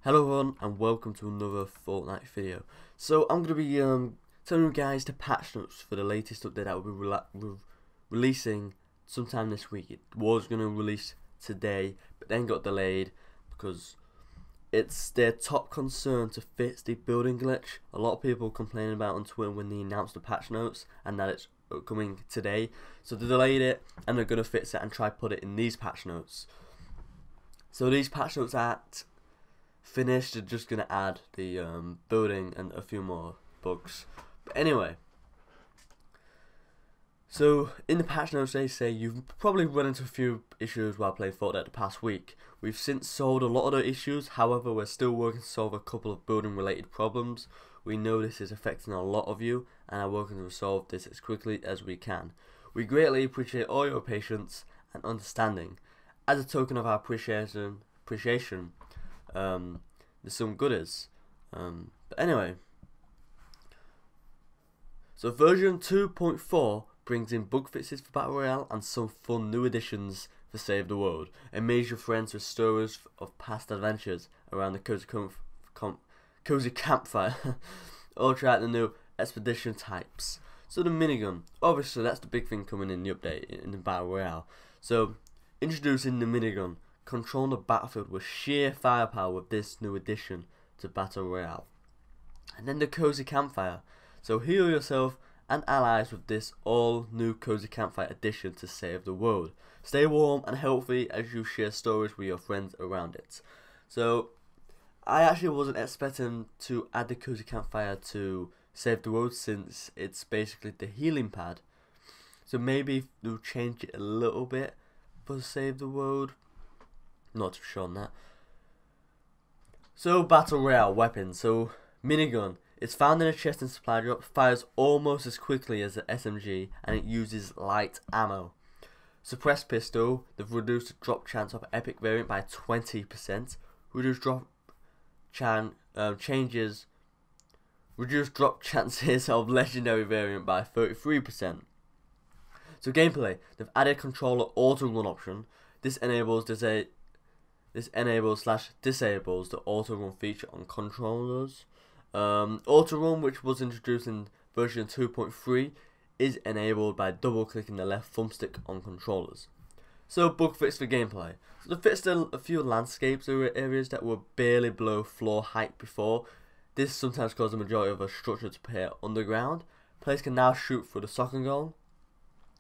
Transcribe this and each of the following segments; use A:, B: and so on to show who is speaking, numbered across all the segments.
A: Hello everyone and welcome to another Fortnite video. So I'm going to be telling you guys the patch notes for the latest update that will be releasing sometime this week. It was going to release today but then got delayed because it's their top concern to fix the building glitch. A lot of people complaining about on Twitter when they announced the patch notes and that it's coming today. So they delayed it and they're going to fix it and try put it in these patch notes. So these patch notes aren't finished, they're just gonna add the building and a few more bugs. But anyway, so in the patch notes they say you've probably run into a few issues while playing Fortnite the past week. We've since solved a lot of the issues, however we're still working to solve a couple of building related problems. We know this is affecting a lot of you and are working to resolve this as quickly as we can. We greatly appreciate all your patience and understanding. As a token of our appreciation, there's some goodies. But anyway, so version 2.4 brings in bug fixes for Battle Royale and some fun new additions for Save the World. Amaze your friends with stories of past adventures around the cozy campfire. Or try out the new expedition types. So the minigun, obviously that's the big thing coming in the update in the Battle Royale. So introducing the minigun. Control the battlefield with sheer firepower with this new addition to Battle Royale. And then the cozy campfire. So heal yourself and allies with this all new cozy campfire addition to Save the World. Stay warm and healthy as you share stories with your friends around it. So I actually wasn't expecting to add the cozy campfire to Save the World since it's basically the healing pad. So maybe they'll change it a little bit for Save the World. Not too sure on that. So Battle Royale weapons. So minigun. It's found in a chest and supply drop. Fires almost as quickly as the SMG and it uses light ammo. Suppressed pistol. They've reduced the drop chance of epic variant by 20%. Reduced drop chances of legendary variant by 33%. So gameplay. They've added controller auto run option. This enables disables the auto run feature on controllers. Auto run, which was introduced in version 2.3, is enabled by double clicking the left thumbstick on controllers. So bug fix for gameplay. So they fixed a few landscapes or areas that were barely below floor height before. This sometimes caused the majority of a structure to appear underground. Players can now shoot through the soccer goal.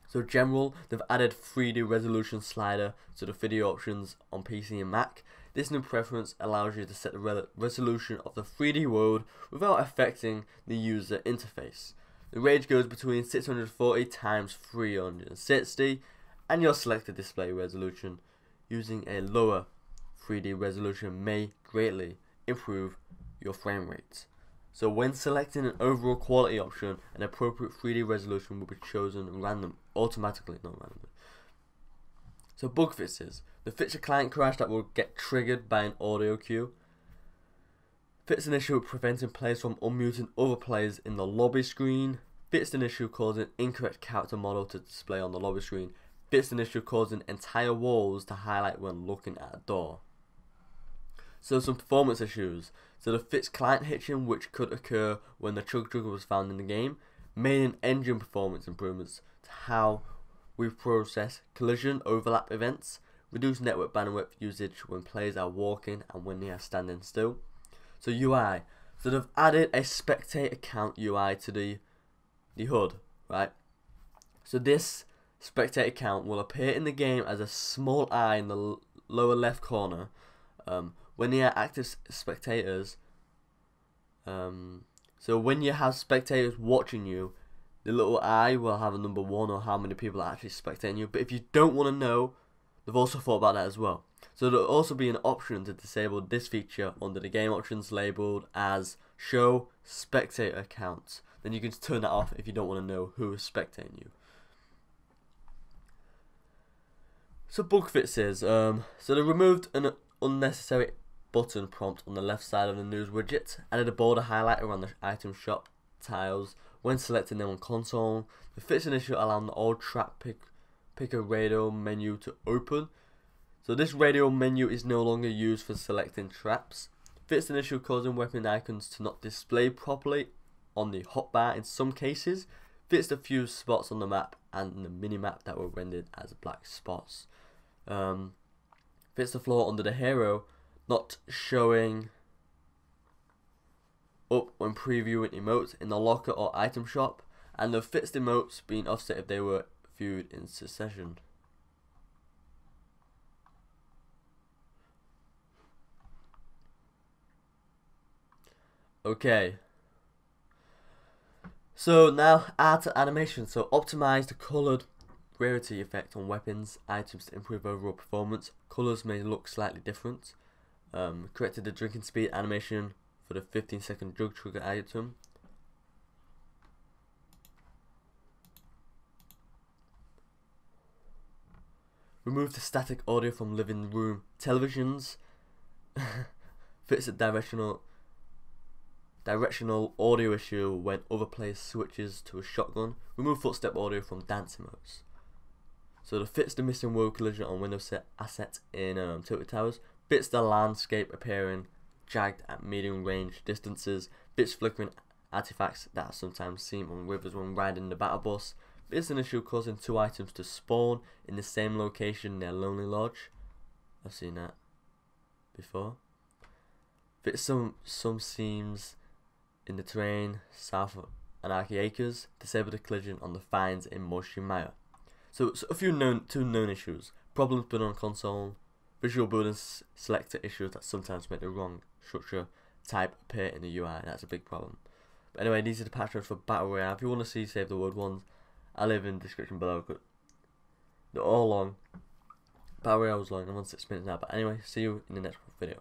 A: So general, they've added 3D resolution slider to the video options on PC and Mac. This new preference allows you to set the resolution of the 3D world without affecting the user interface. The range goes between 640 x 360 and your selected display resolution. Using a lower 3D resolution may greatly improve your frame rate. So when selecting an overall quality option, an appropriate 3D resolution will be chosen automatically, not randomly. So bug fixes. The fix a client crash that will get triggered by an audio cue. Fix an issue preventing players from unmuting other players in the lobby screen. Fix an issue causing incorrect character model to display on the lobby screen. Fix an issue causing entire walls to highlight when looking at a door. So some performance issues. So the fixed client hitching, which could occur when the chug jugger was found in the game, made an engine performance improvements to how we process collision overlap events, reduce network bandwidth usage when players are walking and when they are standing still. So UI. So they've added a spectator count UI to the HUD, right? So this spectator count will appear in the game as a small eye in the lower left corner. When they are active spectators, so when you have spectators watching you, the little eye will have a number 1 or how many people are actually spectating you. But if you don't want to know, they've also thought about that as well. So there'll also be an option to disable this feature under the game options labeled as show spectator count. Then you can turn that off if you don't want to know who is spectating you. So bug fixes. So they removed an unnecessary button prompt on the left side of the news widget, added a border highlight around the item shop tiles when selecting them on console. The fix an issue allowing the old trap picker radio menu to open. So this radio menu is no longer used for selecting traps. Fixed an issue causing weapon icons to not display properly on the hotbar in some cases. Fixed a few spots on the map and the mini-map that were rendered as black spots. Fixed the flaw under the hero not showing up when previewing emotes in the locker or item shop, and the fixed emotes being offset if they were viewed in succession. Okay, so now add to animation. So optimize the colored rarity effect on weapons items to improve overall performance. Colors may look slightly different. Corrected the drinking speed animation for the 15-second drug trigger item. Remove the static audio from living room televisions. Fix the directional audio issue when other players switches to a shotgun. Remove footstep audio from dance emotes. So to fix the missing world collision on Windows asset in Tilted Towers. Fix the landscape appearing jagged at medium range distances. Fix flickering artifacts that are sometimes seen on rivers when riding the battle bus. Fix an issue causing two items to spawn in the same location near Lonely Lodge. I've seen that before. Fix some seams in the terrain south of Anarchy Acres. Disable the collision on the finds in Moshimaya. So a few two known issues. Problems built on console. Visual building selector issues that sometimes make the wrong structure type appear in the UI. That's a big problem. But anyway, these are the patch notes for Battle Royale. If you want to see Save the World ones, I'll leave in the description below. They're all long. Battle Royale was long. I'm on 6 minutes now. But anyway, see you in the next video.